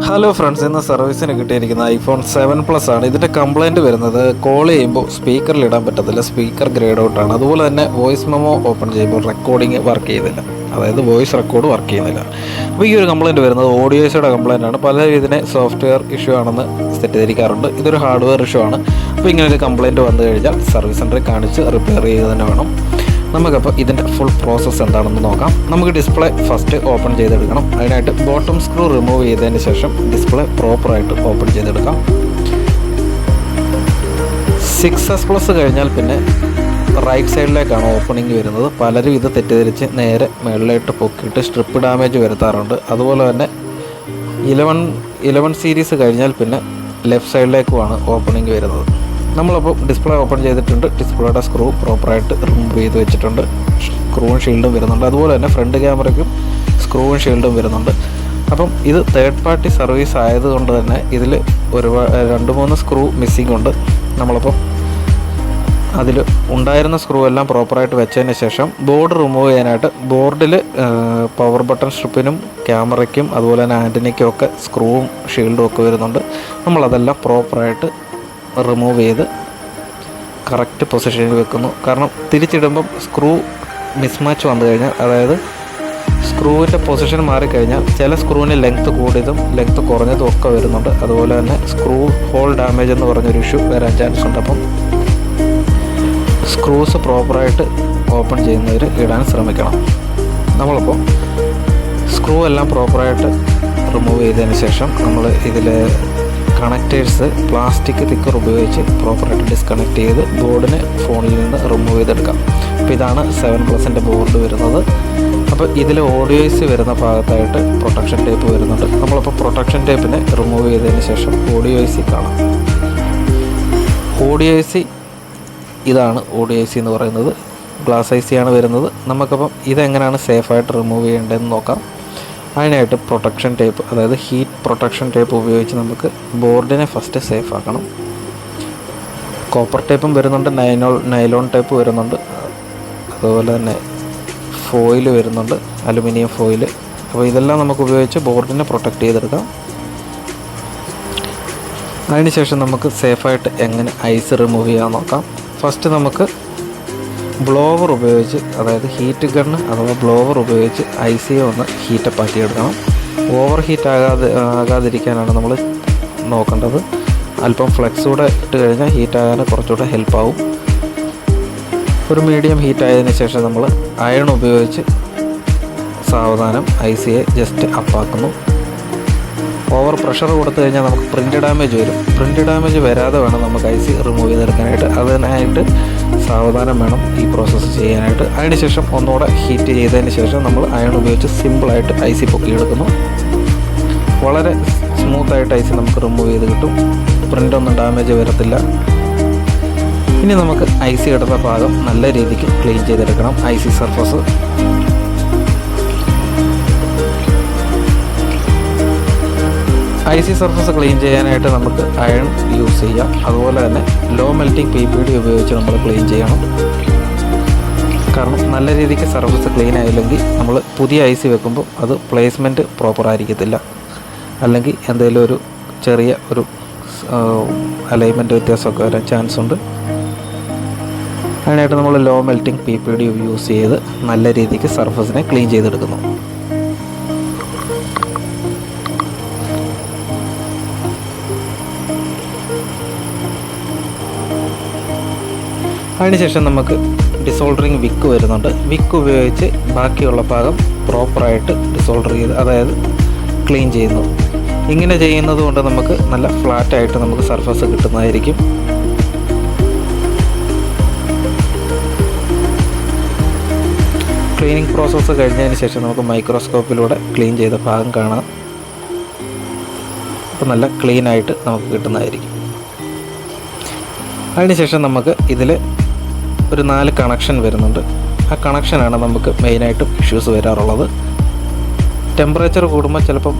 Hello friends, ഇന്ന് സർവീസിന് കിട്ടിയിരിക്കുന്ന ഐഫോൺ 7 പ്ലസ് ആണ്. ഇതിൻ്റെ കംപ്ലയിൻറ്റ് വരുന്നത് കോൾ ചെയ്യുമ്പോൾ സ്പീക്കറിൽ ഇടാൻ പറ്റത്തില്ല, സ്പീക്കർ ഗ്രേഡ് ഔട്ടാണ്. അതുപോലെ തന്നെ വോയിസ് മെമ്മോ ഓപ്പൺ ചെയ്യുമ്പോൾ റെക്കോർഡിങ് വർക്ക് ചെയ്യുന്നില്ല, അതായത് വോയിസ് റെക്കോർഡ് വർക്ക് ചെയ്യുന്നില്ല. അപ്പോൾ ഈ ഒരു കംപ്ലയിൻറ്റ് വരുന്നത് ഓഡിയോയുടെ കംപ്ലയിൻ്റ് ആണ്. പലരും ഇതിനെ സോഫ്റ്റ്വെയർ ഇഷ്യൂ ആണെന്ന് തെറ്റിദ്ധരിക്കാറുണ്ട്. ഇതൊരു ഹാർഡ്വെയർ ഇഷ്യൂ ആണ്. അപ്പോൾ ഇങ്ങനെ ഒരു കംപ്ലയിൻറ്റ് വന്നു കഴിഞ്ഞാൽ സർവീസ് സെൻ്ററിൽ കാണിച്ച് റിപ്പയർ ചെയ്യുക തന്നെ വേണം. നമുക്കപ്പോൾ ഇതിൻ്റെ ഫുൾ പ്രോസസ്സ് എന്താണെന്ന് നോക്കാം. നമുക്ക് ഡിസ്പ്ലേ ഫസ്റ്റ് ഓപ്പൺ ചെയ്തെടുക്കണം. അതിനായിട്ട് ബോട്ടം സ്ക്രൂ റിമൂവ് ചെയ്തതിന് ശേഷം ഡിസ്പ്ലേ പ്രോപ്പറായിട്ട് ഓപ്പൺ ചെയ്തെടുക്കാം. 6S+ കഴിഞ്ഞാൽ പിന്നെ റൈറ്റ് സൈഡിലേക്കാണ് ഓപ്പണിംഗ് വരുന്നത്. പലരും ഇത് തെറ്റിദ്ധരിച്ച് നേരെ മുകളിലായിട്ട് പൊക്കിയിട്ട് സ്ട്രിപ്പ് ഡാമേജ് വരുത്താറുണ്ട്. അതുപോലെ തന്നെ 11 സീരീസ് കഴിഞ്ഞാൽ പിന്നെ ലെഫ്റ്റ് സൈഡിലേക്കുമാണ് ഓപ്പണിംഗ് വരുന്നത്. നമ്മളപ്പോൾ ഡിസ്പ്ലേ ഓപ്പൺ ചെയ്തിട്ടുണ്ട്. ഡിസ്പ്ലേയുടെ സ്ക്രൂ പ്രോപ്പറായിട്ട് റിമൂവ് ചെയ്ത് വെച്ചിട്ടുണ്ട്. സ്ക്രൂവും ഷീൽഡും വരുന്നുണ്ട്. അതുപോലെ തന്നെ ഫ്രണ്ട് ക്യാമറയ്ക്കും സ്ക്രൂവും ഷീൽഡും വരുന്നുണ്ട്. അപ്പം ഇത് തേർഡ് പാർട്ടി സർവീസ് ആയതുകൊണ്ട് തന്നെ ഇതിൽ 2-3 സ്ക്രൂ മിസ്സിംഗ് ഉണ്ട്. നമ്മളപ്പോൾ അതിൽ ഉണ്ടായിരുന്ന സ്ക്രൂ എല്ലാം പ്രോപ്പറായിട്ട് വെച്ചതിന് ശേഷം ബോർഡ് റിമൂവ് ചെയ്യാനായിട്ട് ബോർഡിൽ പവർ ബട്ടൺ സ്ട്രിപ്പിനും ക്യാമറയ്ക്കും അതുപോലെ തന്നെ ആൻറ്റിനയ്ക്കും ഒക്കെ സ്ക്രൂവും ഷീൽഡും ഒക്കെ വരുന്നുണ്ട്. നമ്മളതെല്ലാം പ്രോപ്പറായിട്ട് റിമൂവ് ചെയ്ത് കറക്റ്റ് പൊസിഷനിൽ വെക്കുന്നു. കാരണം തിരിച്ചിടുമ്പം സ്ക്രൂ മിസ്മാച്ച് വന്നു കഴിഞ്ഞാൽ, അതായത് സ്ക്രൂവിൻ്റെ പൊസിഷൻ മാറിക്കഴിഞ്ഞാൽ ചില സ്ക്രൂവിന് ലെങ്ത്ത് കൂടിയതും ലെങ്ത്ത് കുറഞ്ഞതും ഒക്കെ വരുന്നുണ്ട്. അതുപോലെ തന്നെ സ്ക്രൂ ഹോൾ ഡാമേജ് എന്ന് പറഞ്ഞൊരു ഇഷ്യൂ വരാൻ ചാൻസ് ഉണ്ട്. അപ്പം സ്ക്രൂസ് പ്രോപ്പറായിട്ട് ഓപ്പൺ ചെയ്യുന്നവർ ഇടാൻ ശ്രമിക്കണം. നമ്മളിപ്പോൾ സ്ക്രൂ എല്ലാം പ്രോപ്പറായിട്ട് റിമൂവ് ചെയ്തതിന് ശേഷം നമ്മൾ ഇതിൽ കണക്റ്റേഴ്സ് പ്ലാസ്റ്റിക് തിക്കർ ഉപയോഗിച്ച് പ്രോപ്പറായിട്ട് ഡിസ്കണക്ട് ചെയ്ത് ബോർഡിനെ ഫോണിൽ നിന്ന് റിമൂവ് ചെയ്തെടുക്കാം. അപ്പോൾ ഇതാണ് 7 ബോർഡ് വരുന്നത്. അപ്പോൾ ഇതിൽ ഓഡിയോസ് വരുന്ന ഭാഗത്തായിട്ട് പ്രൊട്ടക്ഷൻ ടേപ്പ് വരുന്നുണ്ട്. നമ്മളിപ്പോൾ പ്രൊട്ടക്ഷൻ ടേപ്പിനെ റിമൂവ് ചെയ്തതിന് ശേഷം ഓഡിയോസ് കാണാം. ഓഡിയോസ് ഇതാണ് ഓഡിയോസ് എന്ന് പറയുന്നത്. ഗ്ലാസ് IC ആണ് വരുന്നത്. നമുക്കപ്പം ഇതെങ്ങനെയാണ് സേഫായിട്ട് റിമൂവ് ചെയ്യേണ്ടതെന്ന് നോക്കാം. അതിനായിട്ട് പ്രൊട്ടക്ഷൻ ടേപ്പ്, അതായത് ഹീറ്റ് പ്രൊട്ടക്ഷൻ ടേപ്പ് ഉപയോഗിച്ച് നമുക്ക് ബോർഡിനെ ഫസ്റ്റ് സേഫ് ആക്കണം. കോപ്പർ ടേപ്പും വരുന്നുണ്ട്, നൈലോൺ ടേപ്പ് വരുന്നുണ്ട്, അതുപോലെ തന്നെ ഫോയിൽ വരുന്നുണ്ട്, അലുമിനിയം ഫോയിൽ. അപ്പോൾ ഇതെല്ലാം നമുക്ക് ഉപയോഗിച്ച് ബോർഡിനെ പ്രൊട്ടക്റ്റ് ചെയ്തെടുക്കാം. അതിനുശേഷം നമുക്ക് സേഫായിട്ട് എങ്ങനെ ഐസ് റിമൂവ് ചെയ്യാൻ നോക്കാം. ഫസ്റ്റ് നമുക്ക് ബ്ലോവർ ഉപയോഗിച്ച്, അതായത് ഹീറ്റ് ഗണ്ണ് അഥവാ ബ്ലോവർ ഉപയോഗിച്ച് ICയെ ഒന്ന് ഹീറ്റപ്പ് ആക്കിയെടുക്കണം. ഓവർ ഹീറ്റ് ആകാതിരിക്കാനാണ് നമ്മൾ നോക്കേണ്ടത്. അല്പം ഫ്ലെക്സ് കൂടെ ഇട്ട് കഴിഞ്ഞാൽ ഹീറ്റ് ആകാൻ കുറച്ചുകൂടെ ഹെൽപ്പാവും. ഒരു മീഡിയം ഹീറ്റ് ആയതിനു ശേഷം നമ്മൾ അയൺ ഉപയോഗിച്ച് സാവധാനം ICയെ ജസ്റ്റ് അപ്പാക്കുന്നു. ഓവർ പ്രഷർ കൊടുത്തു കഴിഞ്ഞാൽ നമുക്ക് പ്രിൻ്റ് ഡാമേജ് വരും. പ്രിൻ്റ് ഡാമേജ് വരാതെ വേണം നമുക്ക് IC റിമൂവ് ചെയ്തെടുക്കാനായിട്ട്. അതിനായിട്ട് സാവധാനം വേണം ഈ പ്രോസസ്സ് ചെയ്യാനായിട്ട്. അതിനുശേഷം ഒന്നുകൂടെ ഹീറ്റ് ചെയ്തതിന് ശേഷം നമ്മൾ അയൺ ഉപയോഗിച്ച് സിമ്പിളായിട്ട് IC പൊക്കിയെടുക്കുന്നു. വളരെ സ്മൂത്തായിട്ട് IC നമുക്ക് റിമൂവ് ചെയ്ത് കിട്ടും. പ്രിൻ്റൊന്നും ഡാമേജ് വരത്തില്ല. ഇനി നമുക്ക് IC എടുത്ത ഭാഗം നല്ല രീതിക്ക് ക്ലീൻ ചെയ്തെടുക്കണം. IC സർഫസ് ക്ലീൻ ചെയ്യാനായിട്ട് നമുക്ക് അയൺ യൂസ് ചെയ്യാം. അതുപോലെ തന്നെ ലോ മെൽറ്റിംഗ് PPD ഉപയോഗിച്ച് നമ്മൾ ക്ലീൻ ചെയ്യണം. കാരണം നല്ല രീതിക്ക് സർഫസ് ക്ലീൻ ആയില്ലെങ്കിൽ നമ്മൾ പുതിയ IC വെക്കുമ്പോൾ അത് പ്ലേസ്മെൻറ്റ് പ്രോപ്പർ ആയിരിക്കത്തില്ല, അല്ലെങ്കിൽ എന്തെങ്കിലും ഒരു ചെറിയ ഒരു അലൈൻമെൻറ്റ് വ്യത്യാസമൊക്കെ വരാൻ ചാൻസ് ഉണ്ട്. അതിനായിട്ട് നമ്മൾ ലോ മെൽറ്റിംഗ് PPD യൂസ് ചെയ്ത് നല്ല രീതിക്ക് സർഫസിനെ ക്ലീൻ ചെയ്തെടുക്കുന്നു. അതിനുശേഷം നമുക്ക് ഡിസോൾഡറിങ് വിക്ക് വരുന്നുണ്ട്. വിക്ക് ഉപയോഗിച്ച് ബാക്കിയുള്ള ഭാഗം പ്രോപ്പറായിട്ട് ഡിസോൾഡർ ചെയ്ത്, അതായത് ക്ലീൻ ചെയ്യുന്നു. ഇങ്ങനെ ചെയ്യുന്നത് കൊണ്ട് നമുക്ക് നല്ല ഫ്ലാറ്റായിട്ട് നമുക്ക് സർഫസ് കിട്ടുന്നതായിരിക്കും. ക്ലീനിങ് പ്രോസസ്സ് കഴിഞ്ഞതിന് ശേഷം നമുക്ക് മൈക്രോസ്കോപ്പിലൂടെ ക്ലീൻ ചെയ്ത ഭാഗം കാണാം. അപ്പോൾ നല്ല ക്ലീനായിട്ട് നമുക്ക് കിട്ടുന്നതായിരിക്കും. അതിനുശേഷം നമുക്ക് ഇതിൽ ഒരു 4 കണക്ഷൻ വരുന്നുണ്ട്. ആ കണക്ഷനാണ് നമുക്ക് മെയിനായിട്ടും ഇഷ്യൂസ് വരാറുള്ളത്. ടെമ്പറേച്ചർ കൂടുമ്പോൾ ചിലപ്പം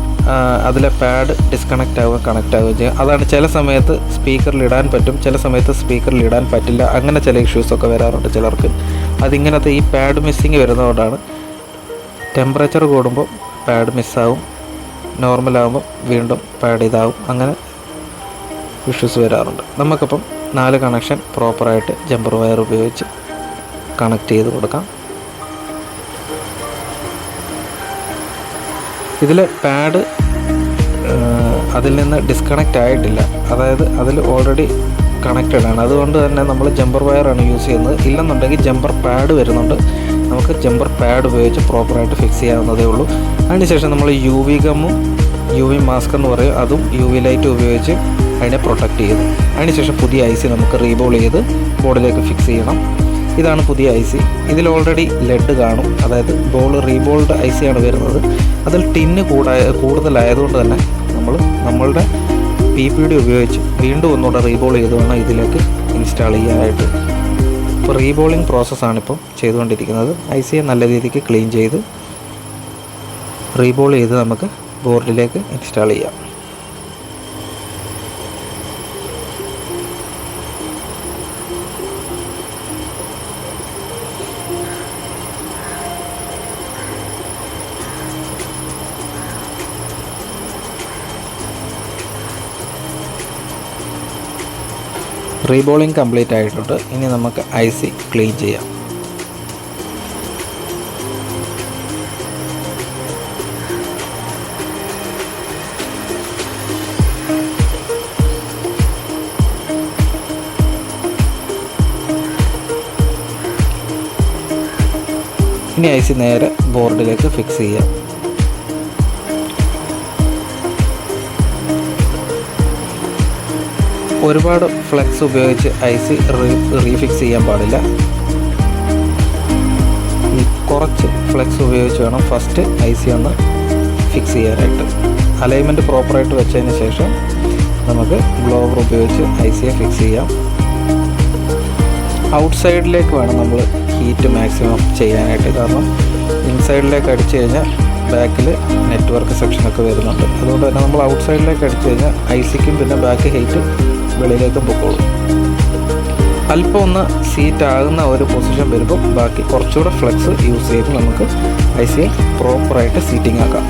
അതിലെ പാഡ് ഡിസ്കണക്റ്റ് ആവുക കണക്റ്റ് ആവുകയും ചെയ്യും. അതാണ് ചില സമയത്ത് സ്പീക്കറിൽ ഇടാൻ പറ്റും, ചില സമയത്ത് സ്പീക്കറിൽ ഇടാൻ പറ്റില്ല. അങ്ങനെ ചില ഇഷ്യൂസൊക്കെ വരാറുണ്ട് ചിലർക്ക്. അതിങ്ങനത്തെ ഈ പാഡ് മിസ്സിങ് വരുന്നതുകൊണ്ടാണ്. ടെമ്പറേച്ചർ കൂടുമ്പോൾ പാഡ് മിസ്സാവും, നോർമലാകുമ്പോൾ വീണ്ടും പാഡ് ചെയ്താവും, അങ്ങനെ ഇഷ്യൂസ് വരാറുണ്ട്. നമുക്കിപ്പം 4 കണക്ഷൻ പ്രോപ്പറായിട്ട് ജമ്പർ വയർ ഉപയോഗിച്ച് കണക്ട് ചെയ്ത് കൊടുക്കാം. ഇതിൽ പാഡ് അതിൽ നിന്ന് ഡിസ്കണക്റ്റ് ആയിട്ടില്ല, അതായത് അതിൽ ഓൾറെഡി കണക്റ്റഡ് ആണ്. അതുകൊണ്ട് തന്നെ നമ്മൾ ജമ്പർ വയറാണ് യൂസ് ചെയ്യുന്നത്. ഇല്ലെന്നുണ്ടെങ്കിൽ ജമ്പർ പാഡ് വരുന്നുണ്ട്, നമുക്ക് ജമ്പർ പാഡ് ഉപയോഗിച്ച് പ്രോപ്പറായിട്ട് ഫിക്സ് ചെയ്യാവുന്നതേ ഉള്ളൂ. അതിനുശേഷം നമ്മൾ UV ഗമ്മും UV മാസ്ക് എന്ന് പറയും, അതും UV ലൈറ്റ് ഉപയോഗിച്ച് അതിനെ പ്രൊട്ടക്റ്റ് ചെയ്തു. അതിനുശേഷം പുതിയ IC നമുക്ക് റീബോൾ ചെയ്ത് ബോർഡിലേക്ക് ഫിക്സ് ചെയ്യണം. ഇതാണ് പുതിയ IC. ഇതിൽ ഓൾറെഡി ലെഡ് കാണും, അതായത് റീബോൾഡ് IC ആണ് വരുന്നത്. അതിൽ ടിന്ന് കൂടുതലായതുകൊണ്ട് തന്നെ നമ്മളുടെ PPD ഉപയോഗിച്ച് വീണ്ടും ഒന്നുകൂടെ റീബോൾ ചെയ്ത് വേണം ഇതിലേക്ക് ഇൻസ്റ്റാൾ ചെയ്യാനായിട്ട്. ഇപ്പോൾ റീബോളിംഗ് പ്രോസസ്സാണിപ്പോൾ ചെയ്തുകൊണ്ടിരിക്കുന്നത്. ICയെ നല്ല രീതിക്ക് ക്ലീൻ ചെയ്ത് റീബോൾ ചെയ്ത് നമുക്ക് ബോർഡിലേക്ക് ഇൻസ്റ്റാൾ ചെയ്യാം. റീബോളിംഗ് കംപ്ലീറ്റ് ആയിട്ടുണ്ട്. ഇനി നമുക്ക് IC ക്ലീൻ ചെയ്യാം. ഇനി IC നേരെ ബോർഡിലേക്ക് ഫിക്സ് ചെയ്യാം. ഒരുപാട് ഫ്ലെക്സ് ഉപയോഗിച്ച് IC റീഫിക്സ് ചെയ്യാൻ പാടില്ല. കുറച്ച് ഫ്ലെക്സ് ഉപയോഗിച്ച് വേണം ഫസ്റ്റ് IC ഒന്ന് ഫിക്സ് ചെയ്യാനായിട്ട്. അലൈൻമെൻറ്റ് പ്രോപ്പറായിട്ട് വെച്ചതിന് ശേഷം നമുക്ക് ബ്ലോവർ ഉപയോഗിച്ച് ICയെ ഫിക്സ് ചെയ്യാം. ഔട്ട് സൈഡിലേക്ക് വേണം നമ്മൾ ഹീറ്റ് മാക്സിമം ചെയ്യാനായിട്ട്, കാരണം ഇൻസൈഡിലേക്ക് അടിച്ചു കഴിഞ്ഞാൽ ബാക്കിൽ നെറ്റ്വർക്ക് സെക്ഷനൊക്കെ വരുന്നുണ്ട്. അതുകൊണ്ട് തന്നെ നമ്മൾ ഔട്ട് സൈഡിലേക്ക് അടിച്ചു കഴിഞ്ഞാൽ ICക്കും പിന്നെ ബാക്ക് ഹീറ്റ് വെളിയിലേക്ക് പൊക്കോളും. അല്പം ഒന്ന് സീറ്റ് ആകുന്ന ഒരു പൊസിഷൻ വരുമ്പോൾ ബാക്കി കുറച്ചുകൂടെ ഫ്ലെക്സ് യൂസ് ചെയ്ത് നമുക്ക് ICയെ പ്രോപ്പറായിട്ട് സീറ്റിംഗ് ആക്കാം.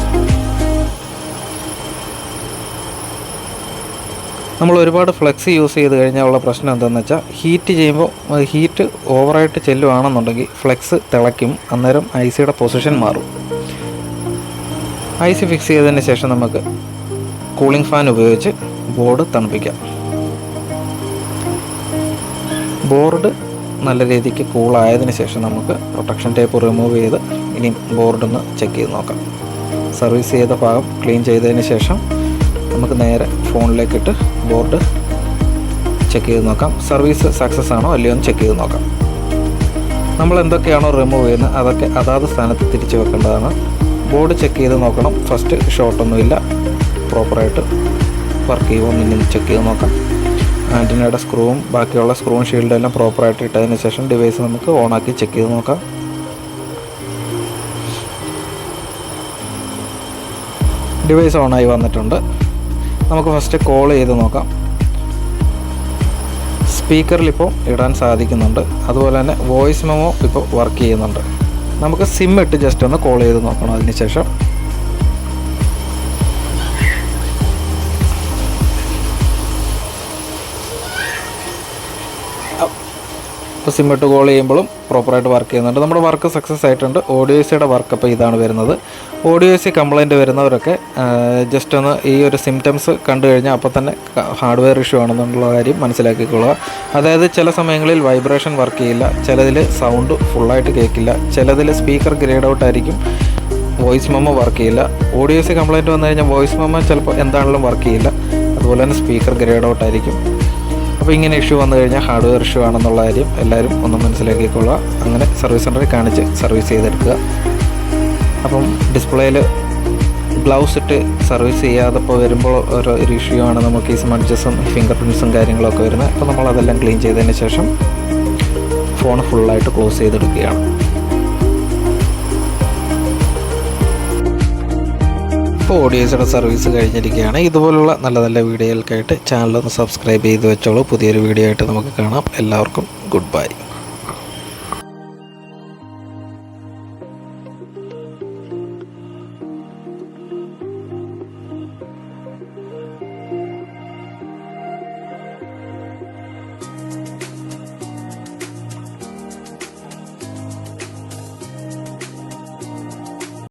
നമ്മൾ ഒരുപാട് ഫ്ലെക്സ് യൂസ് ചെയ്ത് കഴിഞ്ഞാൽ ഉള്ള പ്രശ്നം എന്താണെന്ന് വെച്ചാൽ, ഹീറ്റ് ചെയ്യുമ്പോൾ ഹീറ്റ് ഓവറായിട്ട് ചെല്ലുവാണെന്നുണ്ടെങ്കിൽ ഫ്ലെക്സ് തിളയ്ക്കും, അന്നേരം ICയുടെ പൊസിഷൻ മാറും. IC ഫിക്സ് ചെയ്തതിന് ശേഷം നമുക്ക് കൂളിംഗ് ഫാൻ ഉപയോഗിച്ച് ബോർഡ് തണുപ്പിക്കാം. ബോർഡ് നല്ല രീതിക്ക് കൂളായതിനു ശേഷം നമുക്ക് പ്രൊട്ടക്ഷൻ ടേപ്പ് റിമൂവ് ചെയ്ത് ഇനി ബോർഡൊന്ന് ചെക്ക് ചെയ്ത് നോക്കാം. സർവീസ് ചെയ്ത ഭാഗം ക്ലീൻ ചെയ്തതിന് ശേഷം നമുക്ക് നേരെ ഫോണിലേക്കിട്ട് ബോർഡ് ചെക്ക് ചെയ്ത് നോക്കാം. സർവീസ് സക്സസ് ആണോ അല്ലയോ എന്ന് ചെക്ക് ചെയ്ത് നോക്കാം. നമ്മൾ എന്തൊക്കെയാണോ റിമൂവ് ചെയ്യുന്നത് അതൊക്കെ അതാത് സ്ഥാനത്ത് തിരിച്ച് വെക്കേണ്ടതാണ്. ബോർഡ് ചെക്ക് ചെയ്ത് നോക്കണം. ഫസ്റ്റ് ഷോർട്ടൊന്നുമില്ല, പ്രോപ്പറായിട്ട് വർക്ക് ചെയ്യുമോ എന്ന് ചെക്ക് ചെയ്ത് നോക്കാം. ആൻറ്റിനയുടെ സ്ക്രൂവും ബാക്കിയുള്ള സ്ക്രൂവും ഷീൽഡും എല്ലാം പ്രോപ്പറായിട്ട് ഇട്ടതിന് ശേഷം ഡിവൈസ് നമുക്ക് ഓണാക്കി ചെക്ക് ചെയ്ത് നോക്കാം. ഡിവൈസ് ഓണായി വന്നിട്ടുണ്ട്. നമുക്ക് ഫസ്റ്റ് കോൾ ചെയ്ത് നോക്കാം. സ്പീക്കറിൽ ഇപ്പോൾ ഇടാൻ സാധിക്കുന്നുണ്ട്, അതുപോലെ തന്നെ വോയിസ് മെമോ ഇപ്പോൾ വർക്ക് ചെയ്യുന്നുണ്ട്. നമുക്ക് സിം ഇട്ട് ജസ്റ്റ് ഒന്ന് കോൾ ചെയ്ത് നോക്കണം. അതിന് ശേഷം ഇപ്പോൾ സിം ഇട്ട് കോൾ ചെയ്യുമ്പോഴും പ്രോപ്പറായിട്ട് വർക്ക് ചെയ്യുന്നുണ്ട്. നമ്മുടെ വർക്ക് സക്സസ് ആയിട്ടുണ്ട്. ഓഡിയോസിയുടെ വർക്ക് അപ്പോൾ ഇതാണ് വരുന്നത്. ഓഡിയോസി കംപ്ലൈൻറ്റ് വരുന്നവരൊക്കെ ജസ്റ്റ് ഒന്ന് ഈ ഒരു സിംറ്റംസ് കണ്ടു കഴിഞ്ഞാൽ അപ്പോൾ തന്നെ ഹാർഡ്വെയർ ഇഷ്യൂ ആണെന്നുള്ള കാര്യം മനസ്സിലാക്കിക്കൊള്ളുക. അതായത് ചില സമയങ്ങളിൽ വൈബ്രേഷൻ വർക്ക് ചെയ്യില്ല, ചിലതിൽ സൗണ്ട് ഫുള്ളായിട്ട് കേൾക്കില്ല, ചിലതിൽ സ്പീക്കർ ഗ്രേഡ് ഔട്ട് ആയിരിക്കും, വോയിസ് മെമ്മോ വർക്ക് ചെയ്യില്ല. ഓഡിയോസി കംപ്ലൈൻറ്റ് വന്നു കഴിഞ്ഞാൽ വോയിസ് മെമ്മോ ചിലപ്പോൾ എന്താണെങ്കിലും വർക്ക് ചെയ്യില്ല, അതുപോലെ തന്നെ സ്പീക്കർ ഗ്രേഡ് ഔട്ട് ആയിരിക്കും. അപ്പോൾ ഇങ്ങനെ ഇഷ്യൂ വന്നു കഴിഞ്ഞാൽ ഹാർഡ്വെയർ ഇഷ്യൂ ആണെന്നുള്ള കാര്യം എല്ലാവരും ഒന്ന് മനസ്സിലാക്കിക്കൊള്ളുക. അങ്ങനെ സർവീസ് സെൻ്ററിൽ കാണിച്ച് സർവീസ് ചെയ്തെടുക്കുക. അപ്പം ഡിസ്പ്ലേയിൽ ഗ്ലൗസ് ഇട്ട് സർവീസ് ചെയ്യാതപ്പോൾ വരുമ്പോൾ ഒരു ഇഷ്യൂ ആണ് നമുക്ക് ഈ സ്മഡ്ജസും ഫിംഗർ പ്രിൻറ്റ്സും കാര്യങ്ങളൊക്കെ വരുന്നത്. അപ്പോൾ നമ്മളതെല്ലാം ക്ലീൻ ചെയ്തതിന് ശേഷം ഫോൺ ഫുള്ളായിട്ട് ക്ലോസ് ചെയ്തെടുക്കുകയാണ്. ഇപ്പോൾ ഓഡിയോസിയുടെ സർവീസ് കഴിഞ്ഞിരിക്കുകയാണ്. ഇതുപോലുള്ള നല്ല നല്ല വീഡിയോകൾക്കായിട്ട് ചാനലൊന്ന് സബ്സ്ക്രൈബ് ചെയ്ത് വെച്ചോളൂ. പുതിയൊരു വീഡിയോ ആയിട്ട് നമുക്ക് കാണാം. എല്ലാവർക്കും ഗുഡ് ബൈ.